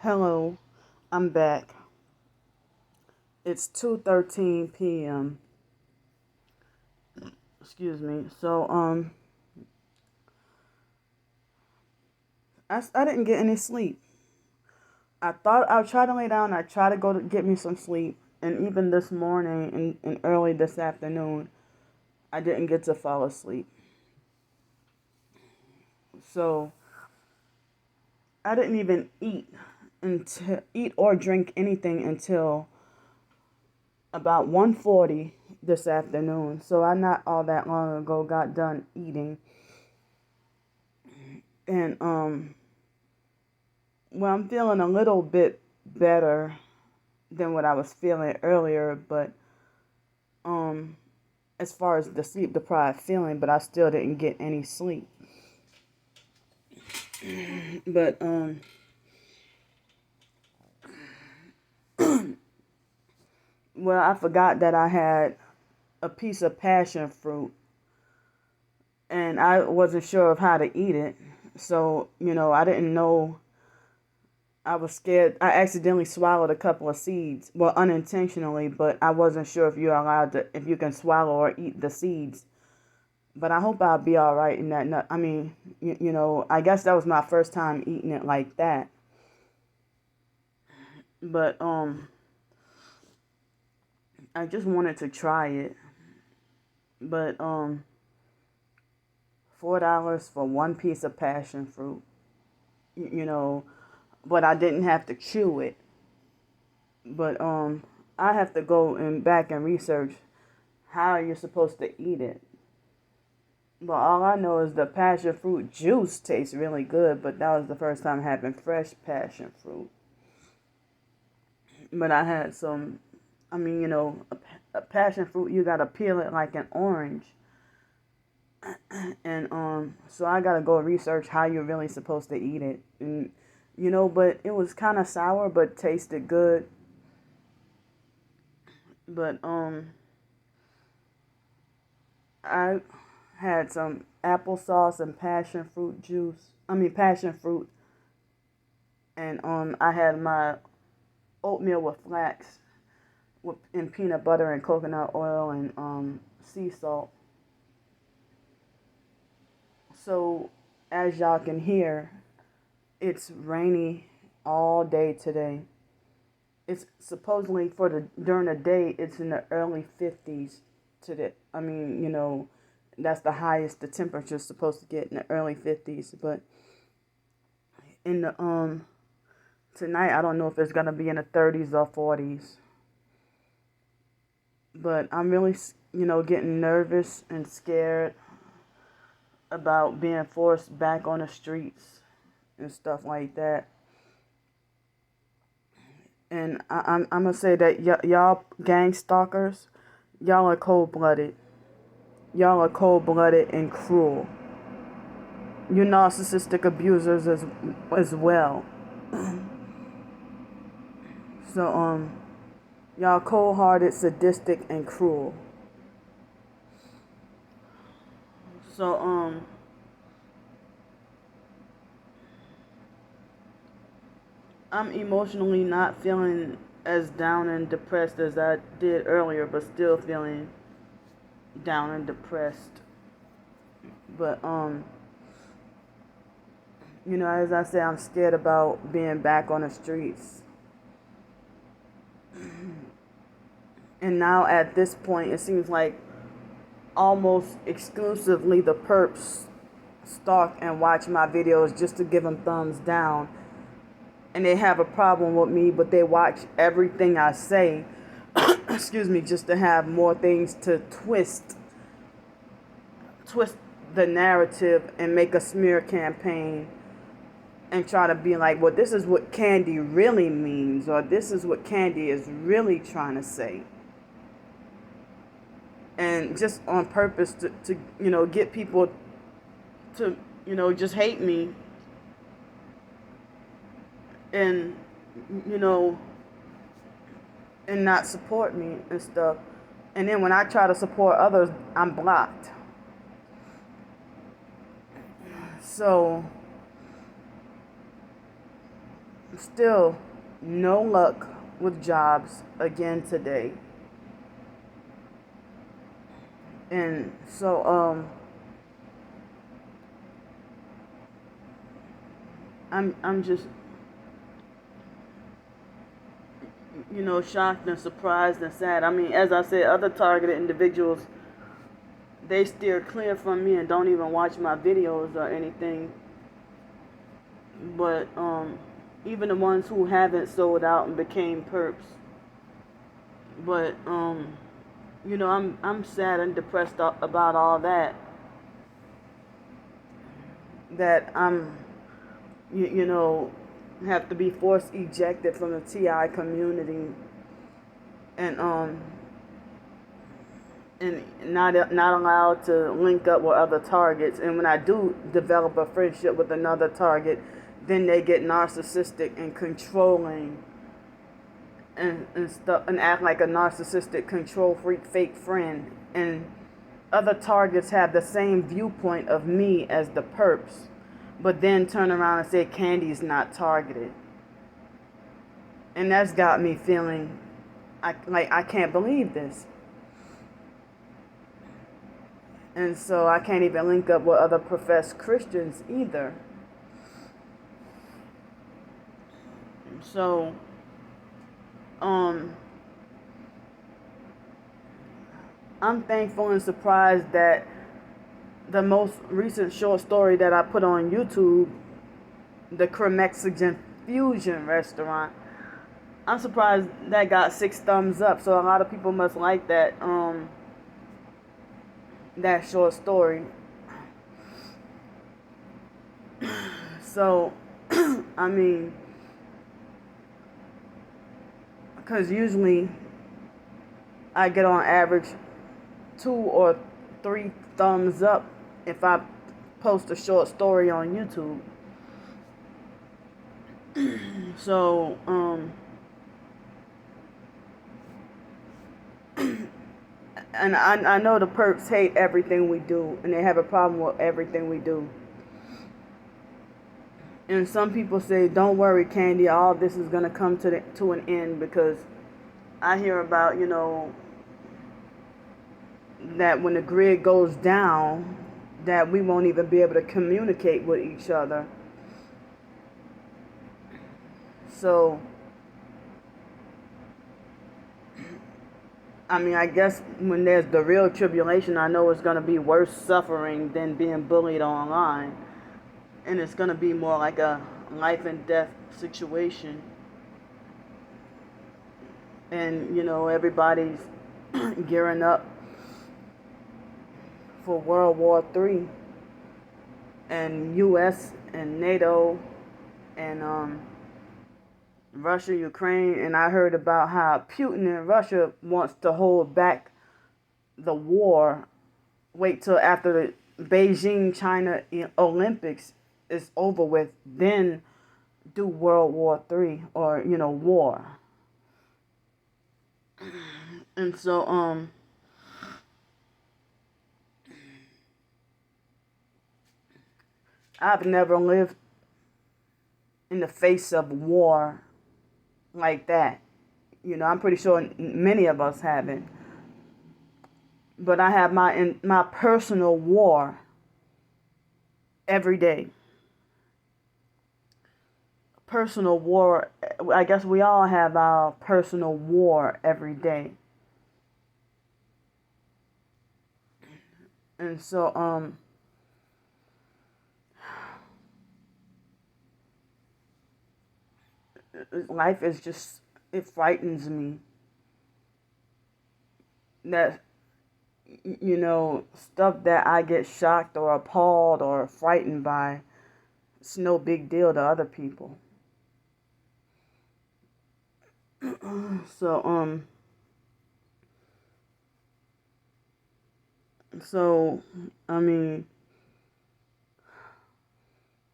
Hello, I'm back. It's 2:13 p.m. Excuse me. I didn't get any sleep. I thought I would try to lay down. I tried to go to get me some sleep, and even this morning and early this afternoon, I didn't get to fall asleep. So I didn't even eat or drink anything until about 1:40 this afternoon. So I not all that long ago got done eating. And well, I'm feeling a little bit better than what I was feeling earlier, but um as far as the sleep deprived feeling, but I still didn't get any sleep. But well, I forgot that I had a piece of passion fruit and I wasn't sure of how to eat it. So, I didn't know. I was scared. I accidentally swallowed a couple of seeds. Well, unintentionally, but I wasn't sure if you can swallow or eat the seeds. But I hope I'll be all right in that nut. I mean, I guess that was my first time eating it like that. But I just wanted to try it. But $4 for one piece of passion fruit. You know, but I didn't have to chew it. But I have to go and back and research how you're supposed to eat it. But all I know is the passion fruit juice tastes really good, but that was the first time having fresh passion fruit. But I had some, a passion fruit, you gotta peel it like an orange. And so I gotta go research how you're really supposed to eat it. And but it was kind of sour, but tasted good. But I had some applesauce and passion fruit juice. Passion fruit. And I had my oatmeal with flax and peanut butter and coconut oil and sea salt. So as y'all can hear, it's rainy all day today. It's supposedly during the day it's in the early 50s today. That's the highest the temperature is supposed to get, in the early 50s, but in the tonight I don't know if it's going to be in the 30s or 40s. But I'm really, getting nervous and scared about being forced back on the streets and stuff like that. And I'm going to say that y'all gang stalkers, y'all are cold-blooded. Y'all are cold-blooded and cruel. You narcissistic abusers as well. So, y'all cold-hearted, sadistic, and cruel. So, I'm emotionally not feeling as down and depressed as I did earlier, but still feeling down and depressed. But, as I say, I'm scared about being back on the streets. And now at this point, it seems like almost exclusively the perps stalk and watch my videos just to give them thumbs down. And they have a problem with me, but they watch everything I say, excuse me, just to have more things to twist the narrative and make a smear campaign and try to be like, well, this is what Candy really means, or this is what Candy is really trying to say. And just on purpose to get people to, just hate me and, and not support me and stuff. And then when I try to support others, I'm blocked. So Still, no luck with jobs again today. And so, I'm just, shocked and surprised and sad. I mean, as I said, other targeted individuals, they steer clear from me and don't even watch my videos or anything. But even the ones who haven't sold out and became perps. But I'm sad and depressed about all that. That I'm, you know, have to be forced ejected from the TI community, and not allowed to link up with other targets. And when I do develop a friendship with another target, then they get narcissistic and controlling and stuff, and act like a narcissistic control freak fake friend. And other targets have the same viewpoint of me as the perps, but then turn around and say Candy's not targeted. And that's got me feeling I can't believe this. And so I can't even link up with other professed Christians either. So, I'm thankful and surprised that the most recent short story that I put on YouTube, the Mexican fusion restaurant, I'm surprised that got 6 thumbs up. So a lot of people must like that that short story. So, I mean, because usually I get on average 2 or 3 thumbs up if I post a short story on YouTube. So, and I know the perps hate everything we do, and they have a problem with everything we do. And some people say, don't worry, Candy, all this is going to come to an end, because I hear about, that when the grid goes down, that we won't even be able to communicate with each other. So, I mean, I guess when there's the real tribulation, I know it's going to be worse suffering than being bullied online. And it's going to be more like a life and death situation. And, everybody's gearing up for World War III. And U.S. and NATO and Russia, Ukraine. And I heard about how Putin in Russia wants to hold back the war. Wait till after the Beijing, China Olympics is over with, then do World War III, or war. And so I've never lived in the face of war like that. I'm pretty sure many of us haven't. But I have my personal war every day. Personal war. I guess we all have our personal war every day. And so life is just, it frightens me that stuff that I get shocked or appalled or frightened by, it's no big deal to other people. So I mean,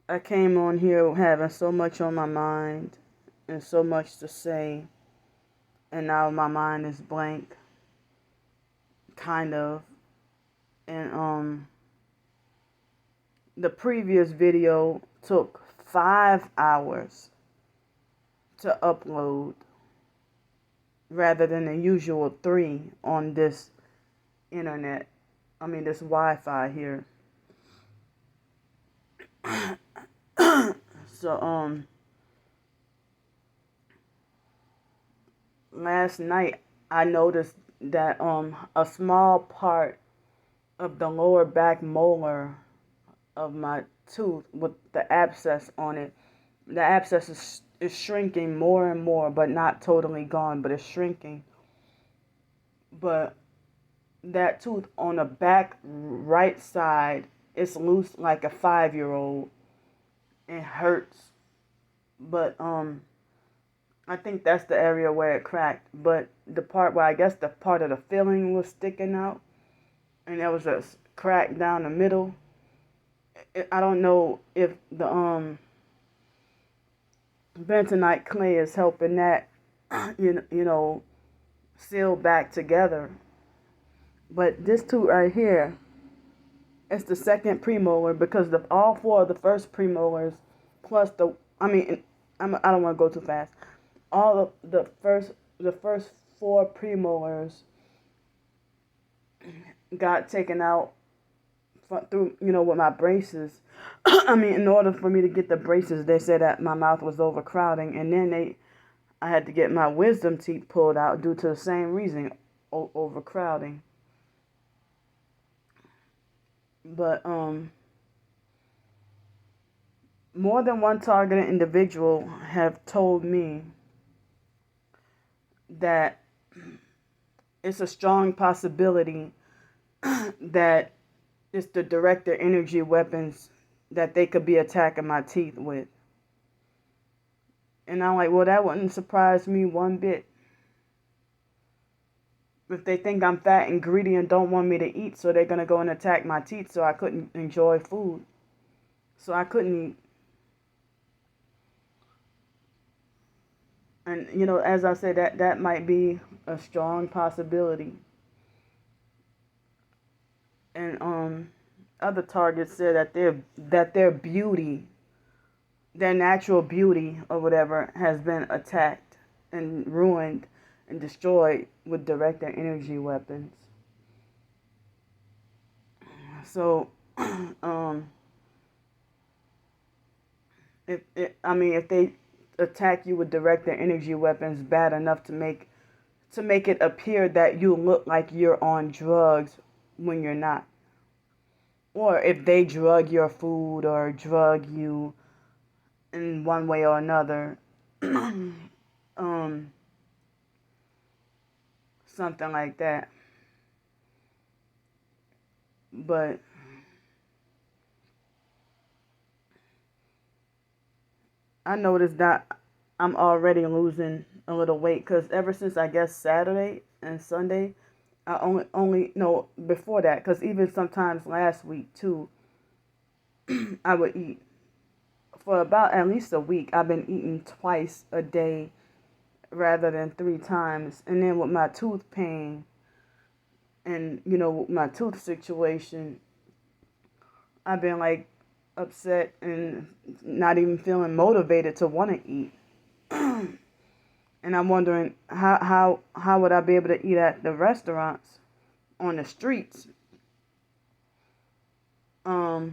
I came on here having so much on my mind and so much to say, and now my mind is blank, kind of. And the previous video took 5 hours to upload rather than the usual 3 on this internet. I mean, this Wi-Fi here. So, last night I noticed that a small part of the lower back molar of my tooth with the abscess on it, the abscess is shrinking more and more, but not totally gone, but it's shrinking. But that tooth on the back right side is loose like a 5-year-old. It hurts, but I think that's the area where it cracked. But the part where I guess the part of the filling was sticking out, and there was a crack down the middle. I don't know if the bentonite clay is helping that, you know, seal back together. But this tooth right here, it's the second premolar because all 4 of the first premolars plus I don't want to go too fast. All of the first 4 premolars got taken out through, with my braces. I mean, in order for me to get the braces, they said that my mouth was overcrowding, and then I had to get my wisdom teeth pulled out due to the same reason, overcrowding. But more than one targeted individual have told me that it's a strong possibility that it's the director energy weapons that they could be attacking my teeth with. And I'm like, well, that wouldn't surprise me one bit. If they think I'm fat and greedy and don't want me to eat, so they're going to go and attack my teeth so I couldn't enjoy food. So I couldn't eat. And, as I said, that might be a strong possibility. And other targets said that their beauty, their natural beauty or whatever, has been attacked and ruined and destroyed with director energy weapons. So, if they attack you with director energy weapons bad enough to make it appear that you look like you're on drugs when you're not, or if they drug your food or drug you in one way or another, something like that. But I noticed that I'm already losing a little weight because ever since I guess Saturday and Sunday, I only no, before that, because even sometimes last week too, I would eat for about at least a week. I've been eating twice a day rather than 3 times. And then with my tooth pain and, my tooth situation, I've been like upset and not even feeling motivated to want to eat. And I'm wondering how would I be able to eat at the restaurants on the streets? How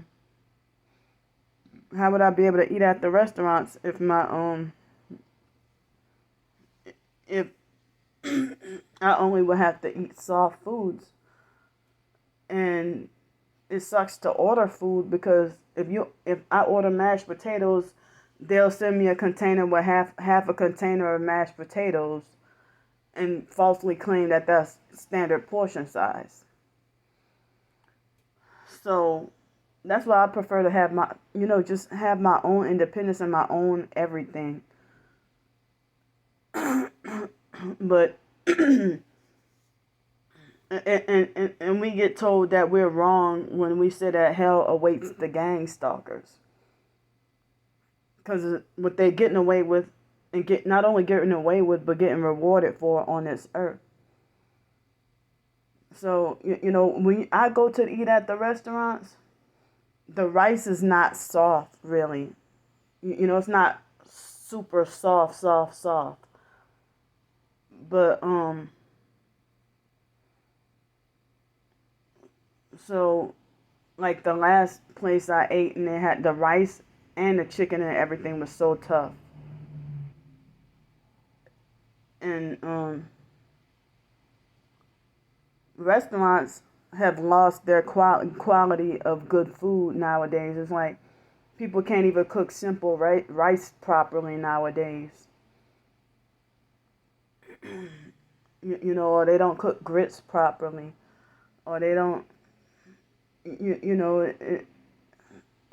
would I be able to eat at the restaurants if my if I only would have to eat soft foods? And it sucks to order food because if I order mashed potatoes, they'll send me a container with half a container of mashed potatoes and falsely claim that that's standard portion size. So that's why I prefer to have my, just have my own independence and my own everything. But and we get told that we're wrong when we say that hell awaits the gang stalkers. Because what they're getting away with, and not only getting away with, but getting rewarded for on this earth. So, when I go to eat at the restaurants, the rice is not soft, really. It's not super soft. But so like the last place I ate, and they had the rice and the chicken and everything was so tough. And restaurants have lost their quality of good food nowadays. It's like people can't even cook simple rice properly nowadays. Or they don't cook grits properly, or they don't.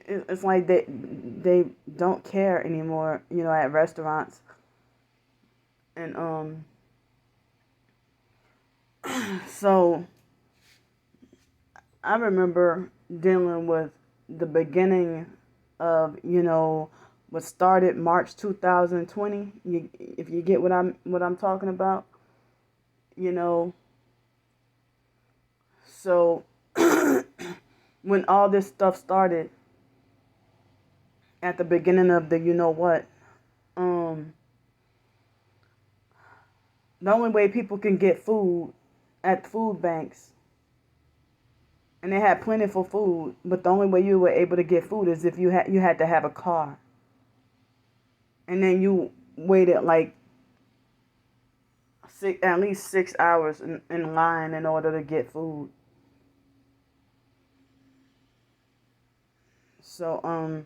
It's like they don't care anymore. At restaurants, and so I remember dealing with the beginning of, what started March 2020. If you get what I'm talking about, So when all this stuff started at the beginning of the the only way people can get food at food banks, and they had plentiful food, but the only way you were able to get food is if you had to have a car. And then you waited like at least 6 hours in line in order to get food. So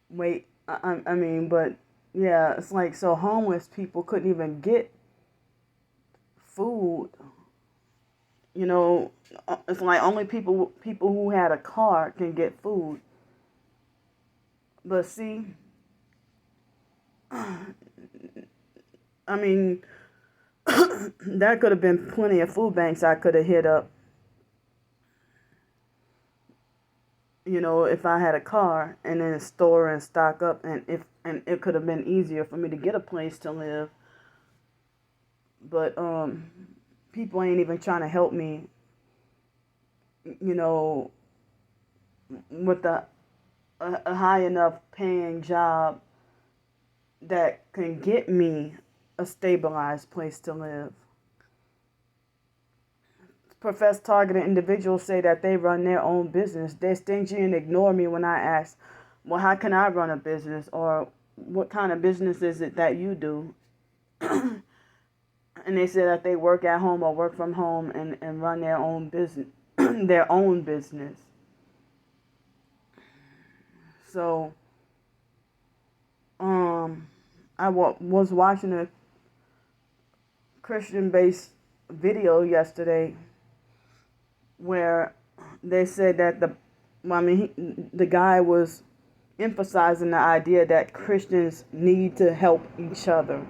wait, I mean, but yeah, it's like, so homeless people couldn't even get food. It's like only people who had a car can get food. But see, I mean, there could have been plenty of food banks I could have hit up, if I had a car, and then store and stock up, and it could have been easier for me to get a place to live. But people ain't even trying to help me, with a high enough paying job that can get me a stabilized place to live. Professed targeted individuals say that they run their own business. They're stingy and ignore me when I ask, well, how can I run a business? Or what kind of business is it that you do? And they say that they work at home or work from home and run their own business. Their own business. So, I was watching a Christian-based video yesterday where they said that the guy was emphasizing the idea that Christians need to help each other.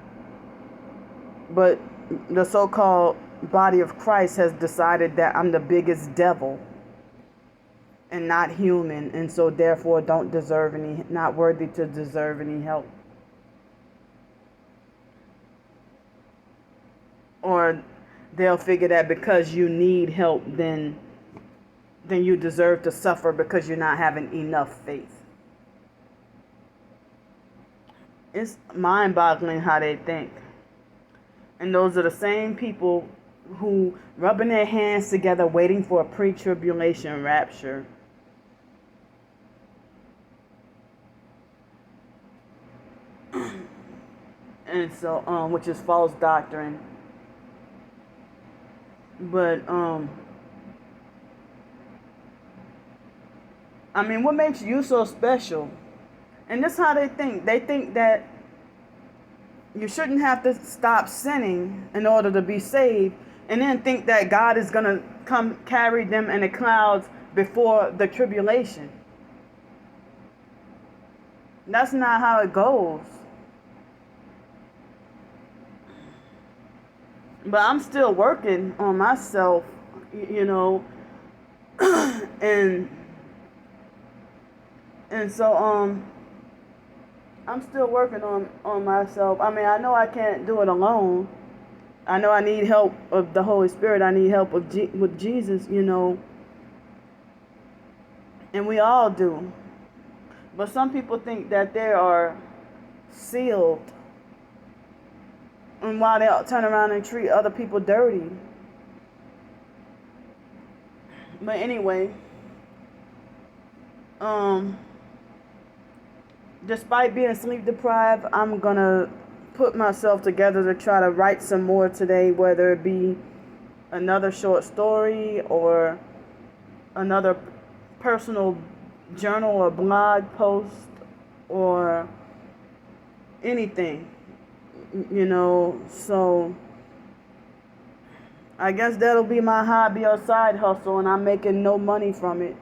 But the so-called body of Christ has decided that I'm the biggest devil and not human, and so therefore not worthy to deserve any help. Or they'll figure that because you need help, then you deserve to suffer because you're not having enough faith. It's mind-boggling how they think. And those are the same people who rubbing their hands together waiting for a pre-tribulation rapture. And so, which is false doctrine. But, I mean, what makes you so special? And this is how they think. They think that you shouldn't have to stop sinning in order to be saved, and then think that God is going to come carry them in the clouds before the tribulation. That's not how it goes. But I'm still working on myself, and so I'm still working on myself. I mean, I know I can't do it alone. I know I need help of the Holy Spirit. I need help with Jesus, and we all do. But some people think that they are sealed, and why they turn around and treat other people dirty. But anyway, despite being sleep deprived, I'm gonna put myself together to try to write some more today, whether it be another short story or another personal journal or blog post or anything, so I guess that'll be my hobby or side hustle, and I'm making no money from it.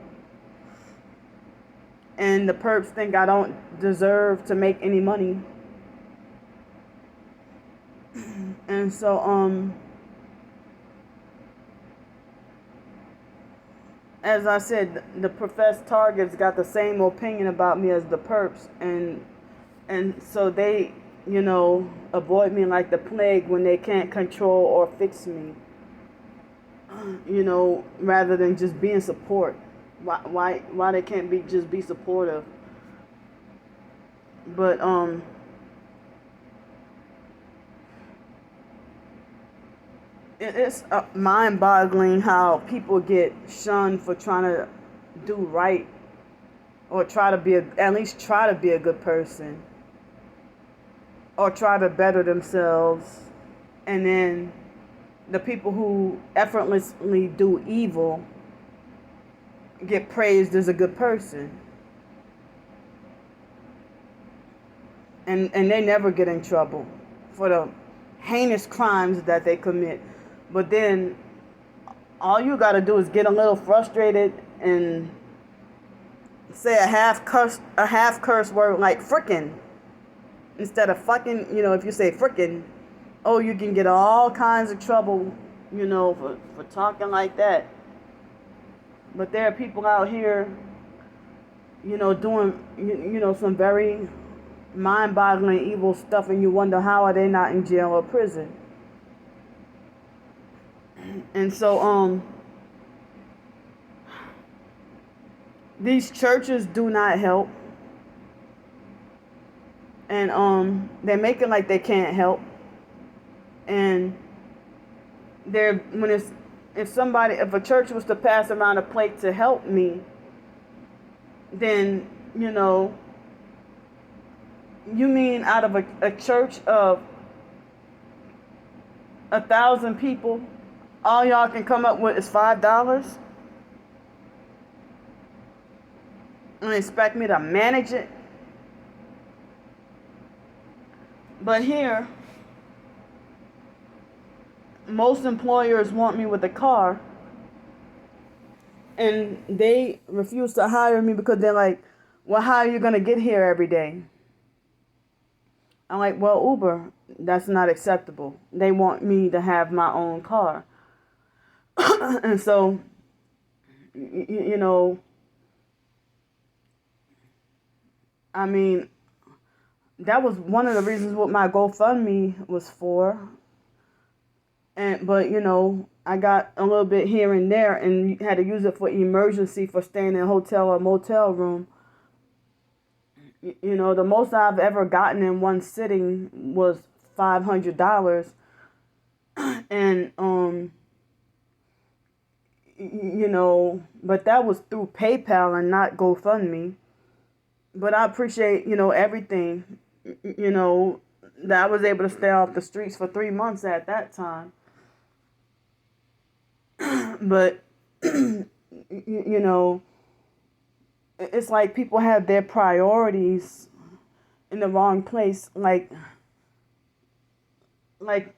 And the perps think I don't deserve to make any money. And so, as I said, the professed targets got the same opinion about me as the perps, and so they, avoid me like the plague when they can't control or fix me. Rather than just being support. Why they can't just be supportive? But it's mind-boggling how people get shunned for trying to do right, or at least try to be a good person, or try to better themselves, and then the people who effortlessly do evil get praised as a good person. And they never get in trouble for the heinous crimes that they commit. But then all you got to do is get a little frustrated and say a half curse word like frickin' instead of fucking. If you say frickin', oh, you can get all kinds of trouble, for talking like that. But there are people out here, doing, some very mind-boggling evil stuff, and you wonder how are they not in jail or prison. And so, these churches do not help, and they're making like they can't help. And if a church was to pass around a plate to help me, then, you mean out of a church of 1,000 people, all y'all can come up with is $5? And expect me to manage it? But here, most employers want me with a car, and they refuse to hire me because they're like, well, how are you going to get here every day? I'm like, well, Uber, that's not acceptable. They want me to have my own car. And so, I mean, that was one of the reasons what my GoFundMe was for. But I got a little bit here and there, and had to use it for emergency for staying in a hotel or motel room. The most I've ever gotten in one sitting was $500, and but that was through PayPal and not GoFundMe. But I appreciate everything, that I was able to stay off the streets for 3 months at that time. But, it's like people have their priorities in the wrong place. Like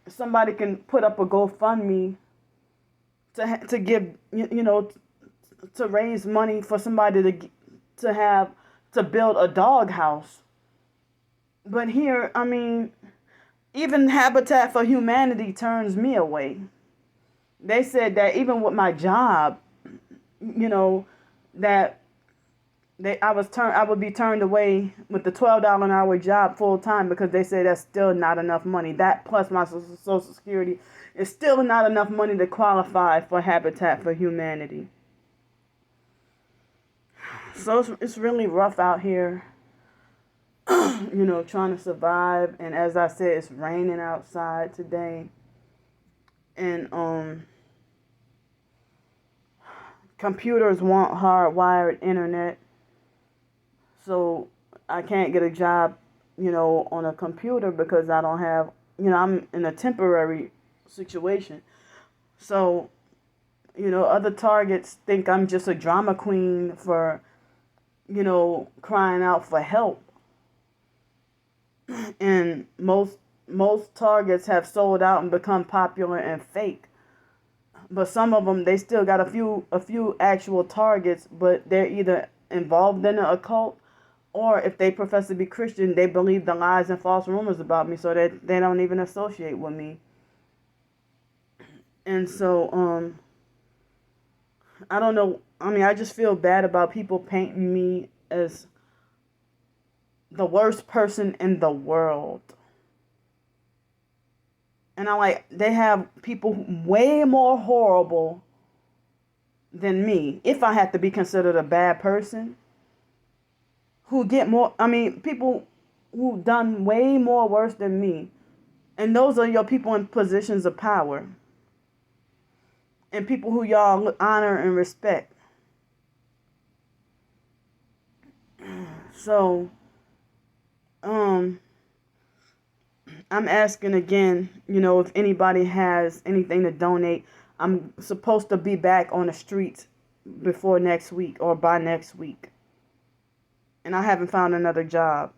somebody can put up a GoFundMe to give, to raise money for somebody to build a doghouse. But here, I mean, even Habitat for Humanity turns me away. They said that even with my job, that I would be turned away with the $12 an hour job full time, because they say that's still not enough money. That plus my Social Security is still not enough money to qualify for Habitat for Humanity. So it's really rough out here, trying to survive. And as I said, it's raining outside today. And computers want hardwired internet. So I can't get a job, on a computer because I don't have, I'm in a temporary situation. So, other targets think I'm just a drama queen for, crying out for help. And most targets have sold out and become popular and fake. But some of them, they still got a few actual targets, but they're either involved in the occult, or if they profess to be Christian, they believe the lies and false rumors about me, so that they don't even associate with me. And so, I don't know. I mean, I just feel bad about people painting me as the worst person in the world. And I'm like, they have people way more horrible than me, if I had to be considered a bad person, who get more, people who done way more worse than me. And those are your people in positions of power. And people who y'all honor and respect. So, I'm asking again, if anybody has anything to donate. I'm supposed to be back on the streets before next week or by next week. And I haven't found another job.